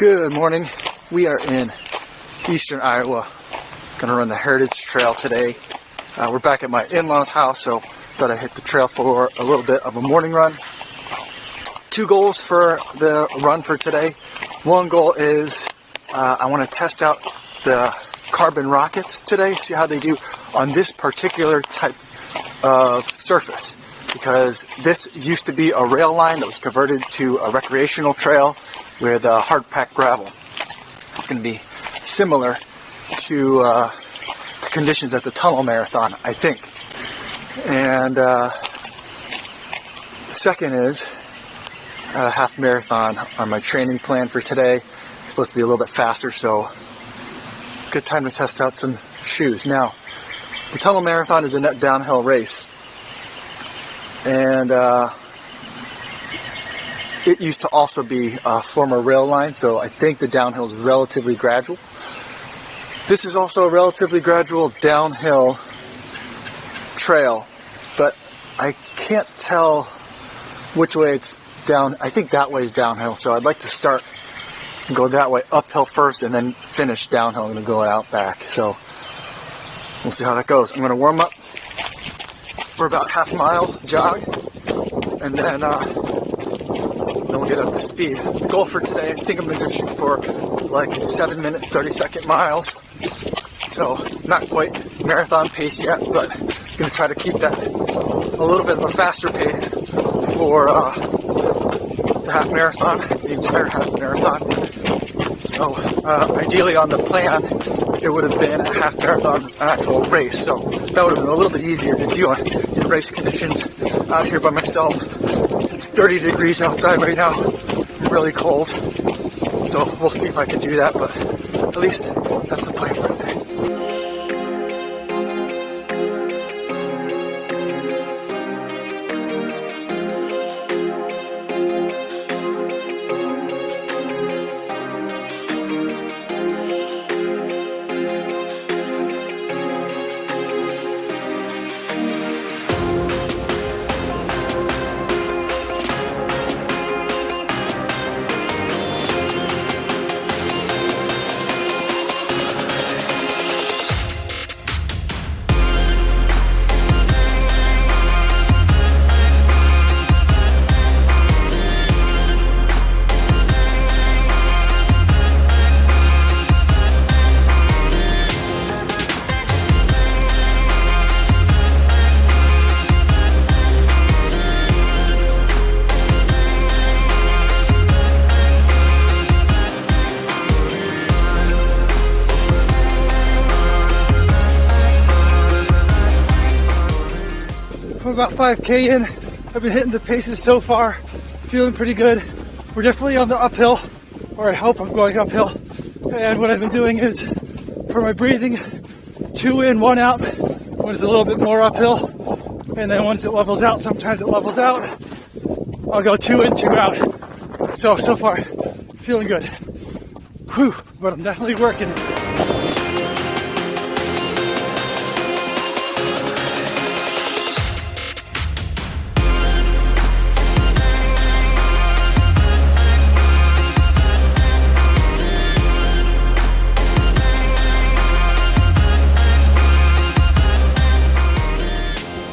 Good morning. We are in eastern Iowa. Gonna run the Heritage Trail today. We're back at my in-laws house, so thought I'd hit the trail for a little bit of a morning run. Two goals for the run for today. One goal is I want to test out the Carbon Rockets today, see how they do on this particular type of surface, because this used to be a rail line that was converted to a recreational trail with hard packed gravel. It's going to be similar to the conditions at the Tunnel Marathon, I think. And the second is a half marathon on my training plan for today. It's supposed to be a little bit faster, so good time to test out some shoes. Now, the Tunnel Marathon is a net downhill race, and it used to also be a former rail line, so I think the downhill is relatively gradual. This is also a relatively gradual downhill trail, but I can't tell which way it's down. I think that way is downhill, so I'd like to start and go that way uphill first and then finish downhill. I'm going to go out back, so we'll see how that goes. I'm going to warm up for about half a mile jog, and then we'll get up to speed. The goal for today, I think I'm going to shoot for like 7-minute, 30-second miles. So not quite marathon pace yet, but I'm going to try to keep that a little bit of a faster pace for the half marathon, the entire half marathon. So ideally on the plan, it would have been a half marathon, an actual race. So that would have been a little bit easier to do in race conditions out here by myself. It's 30 degrees outside right now, really cold. So we'll see if I can do that, but at least that's the plan for today. We're about 5K in. I've been hitting the paces so far, feeling pretty good. We're definitely on the uphill, or I hope I'm going uphill. And what I've been doing is, for my breathing, 2 in, 1 out, when it's a little bit more uphill. And then once it levels out, sometimes it levels out, I'll go 2 in, 2 out. So far, feeling good. Whew, but I'm definitely working it.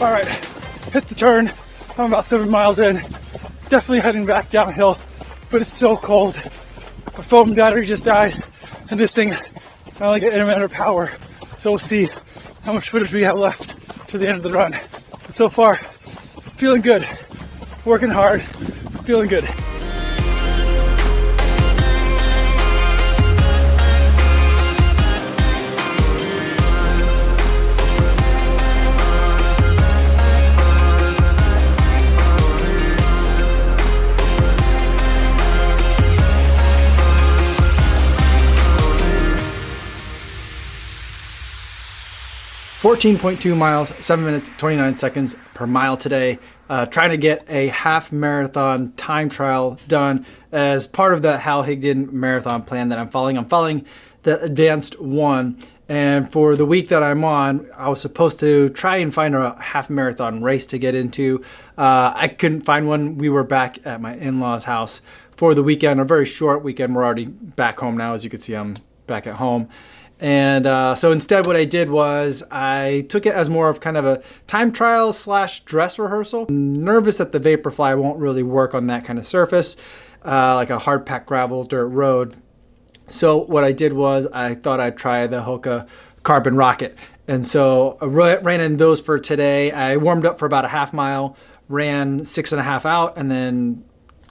All right, hit the turn. I'm about 7 miles in. Definitely heading back downhill, but it's so cold. My phone battery just died, and this thing, I only get 1 minute of power. So we'll see how much footage we have left to the end of the run. But so far, feeling good. Working hard, feeling good. .2 miles, 7 minutes, 29 seconds per mile today. Trying to get a half marathon time trial done as part of the Hal Higdon marathon plan that I'm following. I'm following the advanced one. And for the week that I'm on, I was supposed to try and find a half marathon race to get into. I couldn't find one. We were back at my in-laws' house for the weekend, a very short weekend. We're already back home now. As you can see, I'm back at home. And so instead what I did was I took it as more of kind of a time trial / dress rehearsal. I'm nervous that the Vaporfly won't really work on that kind of surface, like a hard packed gravel dirt road. So what I did was I thought I'd try the Hoka Carbon Rocket. And so I ran in those for today. I warmed up for about a half mile, ran 6.5 out, and then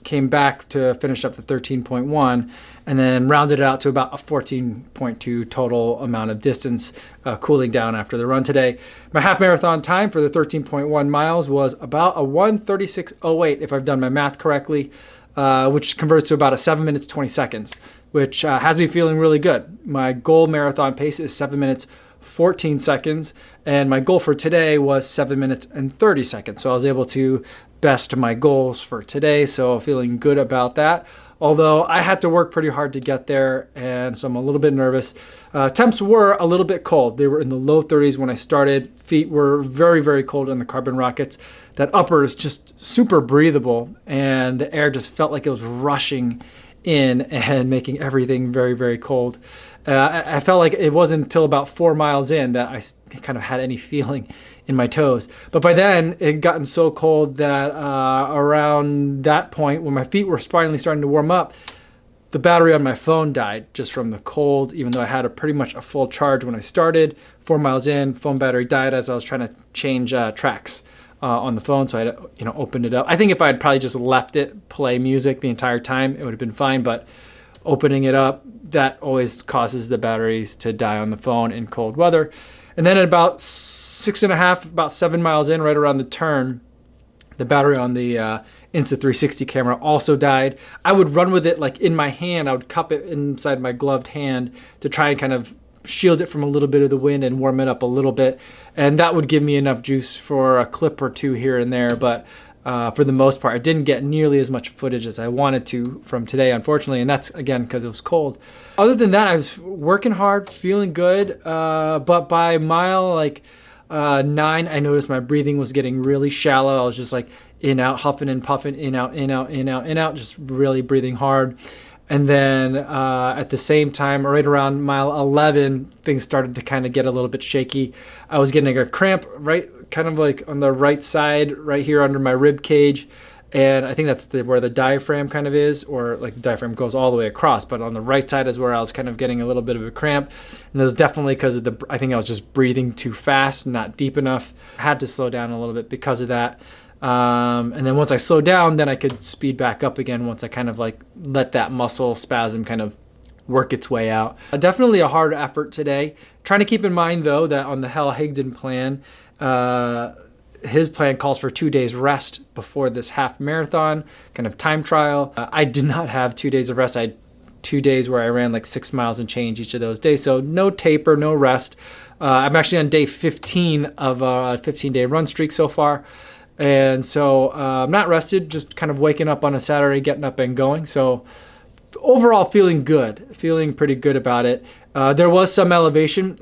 came back to finish up the 13.1, and then rounded it out to about a 14.2 total amount of distance, cooling down after the run today. My half marathon time for the 13.1 miles was about a 1:36:08, if I've done my math correctly, which converts to about a 7 minutes 20 seconds, which has me feeling really good. My goal marathon pace is 7 minutes 14 seconds, and my goal for today was 7 minutes and 30 seconds. So I was able to best my goals for today, so feeling good about that. Although I had to work pretty hard to get there, and so I'm a little bit nervous. Temps were a little bit cold. They were in the low 30s when I started. Feet were very, very cold on the Carbon Rockets. That upper is just super breathable, and the air just felt like it was rushing in and making everything very, very cold. I felt like it wasn't until about 4 miles in that I kind of had any feeling in my toes. But by then, it had gotten so cold that around that point, when my feet were finally starting to warm up, the battery on my phone died just from the cold, even though I had pretty much a full charge when I started. 4 miles in, phone battery died as I was trying to change tracks on the phone, so I had opened it up. I think if I had probably just left it play music the entire time, it would have been fine, but opening it up, that always causes the batteries to die on the phone in cold weather. And then at about 6.5, about 7 miles in, right around the turn, the battery on the Insta360 camera also died. I would run with it like in my hand. I would cup it inside my gloved hand to try and kind of shield it from a little bit of the wind and warm it up a little bit. And that would give me enough juice for a clip or two here and there. But for the most part, I didn't get nearly as much footage as I wanted to from today, unfortunately. And that's, again, because it was cold. Other than that, I was working hard, feeling good. But by mile 9, I noticed my breathing was getting really shallow. I was just like in, out, huffing and puffing, in, out, in, out, in, out, in, out, just really breathing hard. And then at the same time, right around mile 11, things started to kind of get a little bit shaky. I was getting a cramp right kind of like on the right side, right here under my rib cage. And I think that's where the diaphragm kind of is, or like the diaphragm goes all the way across. But on the right side is where I was kind of getting a little bit of a cramp. And it was definitely because of I think I was just breathing too fast, not deep enough. I had to slow down a little bit because of that. And then once I slowed down, then I could speed back up again once I kind of like let that muscle spasm kind of work its way out. Definitely a hard effort today. Trying to keep in mind, though, that on the Hal Higdon plan, his plan calls for 2 days rest before this half marathon kind of time trial. I did not have 2 days of rest. I had 2 days where I ran like 6 miles and change each of those days. So no taper, no rest. I'm actually on day 15 of a 15-day run streak so far. And so I'm not rested, just kind of waking up on a Saturday, getting up and going. So overall feeling good, feeling pretty good about it. There was some elevation.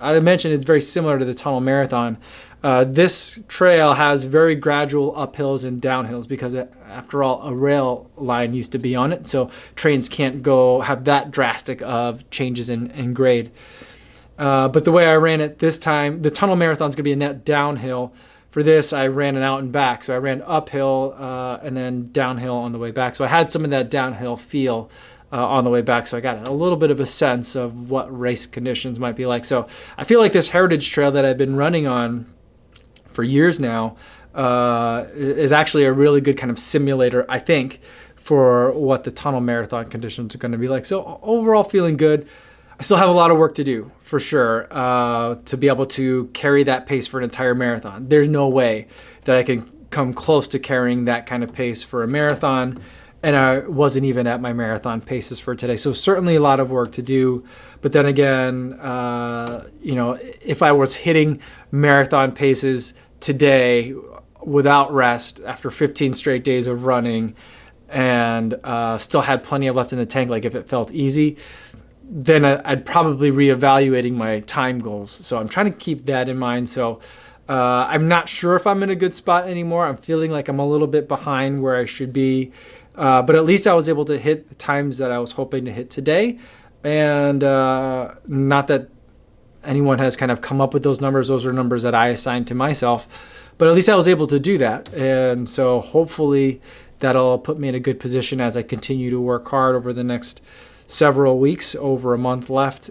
I mentioned it's very similar to the tunnel marathon. This trail has very gradual uphills and downhills because after all, a rail line used to be on it. So trains can't have that drastic of changes in grade. But the way I ran it this time, the tunnel marathon is going to be a net downhill. For this, I ran an out and back. So I ran uphill and then downhill on the way back. So I had some of that downhill feel on the way back. So I got a little bit of a sense of what race conditions might be like. So I feel like this heritage trail that I've been running on for years now is actually a really good kind of simulator, I think, for what the tunnel marathon conditions are going to be like. So overall feeling good. I still have a lot of work to do, for sure, to be able to carry that pace for an entire marathon. There's no way that I can come close to carrying that kind of pace for a marathon, and I wasn't even at my marathon paces for today. So certainly a lot of work to do. But then again, if I was hitting marathon paces today without rest after 15 straight days of running and still had plenty of left in the tank, like if it felt easy, then I'd probably reevaluating my time goals. So I'm trying to keep that in mind. So I'm not sure if I'm in a good spot anymore. I'm feeling like I'm a little bit behind where I should be. But at least I was able to hit the times that I was hoping to hit today. And not that anyone has kind of come up with those numbers. Those are numbers that I assigned to myself. But at least I was able to do that. And so hopefully that'll put me in a good position as I continue to work hard over the next several weeks, over a month left,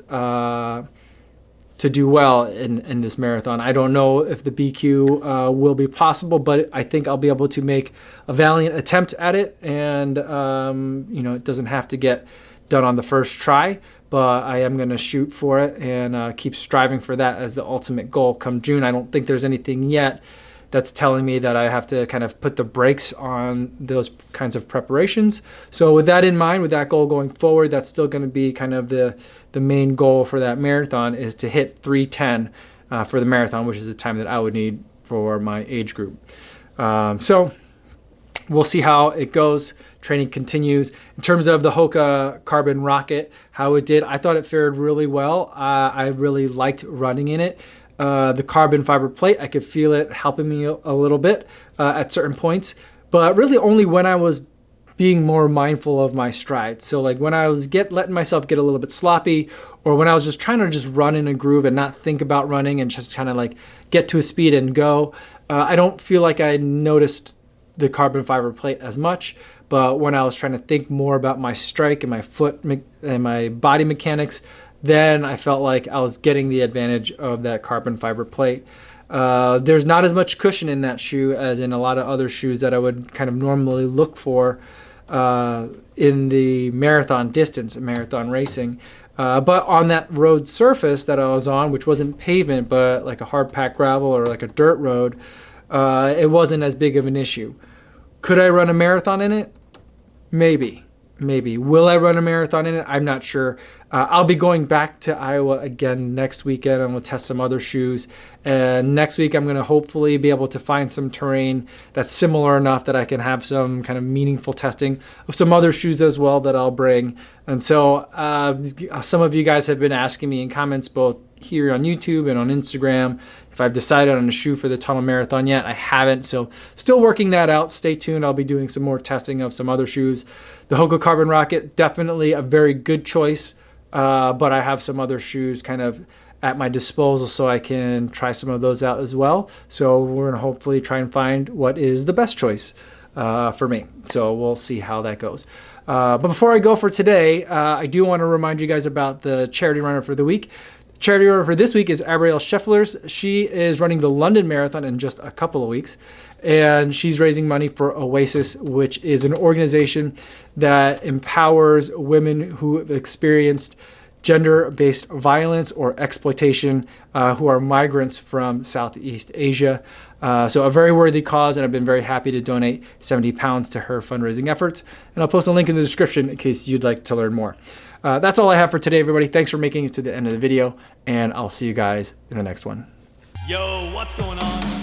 to do well in this marathon. I don't know if the BQ will be possible, but I think I'll be able to make a valiant attempt at it. And, it doesn't have to get done on the first try, but I am going to shoot for it and keep striving for that as the ultimate goal come June. I don't think there's anything yet that's telling me that I have to kind of put the brakes on those kinds of preparations. So with that in mind, with that goal going forward, that's still going to be kind of the main goal for that marathon, is to hit 3:10 for the marathon, which is the time that I would need for my age group. So we'll see how it goes. Training continues. In terms of the Hoka Carbon Rocket, how it did, I thought it fared really well. I really liked running in it. The carbon fiber plate, I could feel it helping me a little bit at certain points, but really only when I was being more mindful of my stride. So like when I was letting myself get a little bit sloppy, or when I was just trying to just run in a groove and not think about running and just kind of like get to a speed and go, I don't feel like I noticed the carbon fiber plate as much. But when I was trying to think more about my strike and my foot and my body mechanics, then I felt like I was getting the advantage of that carbon fiber plate. There's not as much cushion in that shoe as in a lot of other shoes that I would kind of normally look for in the marathon distance, marathon racing. But on that road surface that I was on, which wasn't pavement, but like a hard packed gravel or like a dirt road, it wasn't as big of an issue. Could I run a marathon in it? Maybe. Will I run a marathon in it? I'm not sure. I'll be going back to Iowa again next weekend, and we'll test some other shoes. And next week, I'm going to hopefully be able to find some terrain that's similar enough that I can have some kind of meaningful testing of some other shoes as well that I'll bring. And so some of you guys have been asking me in comments, both here on YouTube and on Instagram, if I've decided on a shoe for the Tunnel Marathon yet. I haven't, so still working that out. Stay tuned. I'll be doing some more testing of some other shoes. The Hoka Carbon Rocket, definitely a very good choice, but I have some other shoes kind of at my disposal, so I can try some of those out as well. So we're going to hopefully try and find what is the best choice for me. So we'll see how that goes. But before I go for today, I do want to remind you guys about the charity runner for the week. Charity runner for this week is Abrielle Schefflers. She is running the London Marathon in just a couple of weeks, and she's raising money for Oasis, which is an organization that empowers women who have experienced gender-based violence or exploitation, who are migrants from Southeast Asia. So a very worthy cause, and I've been very happy to donate 70 pounds to her fundraising efforts. And I'll post a link in the description in case you'd like to learn more. That's all I have for today, everybody. Thanks for making it to the end of the video, and I'll see you guys in the next one. Yo, what's going on?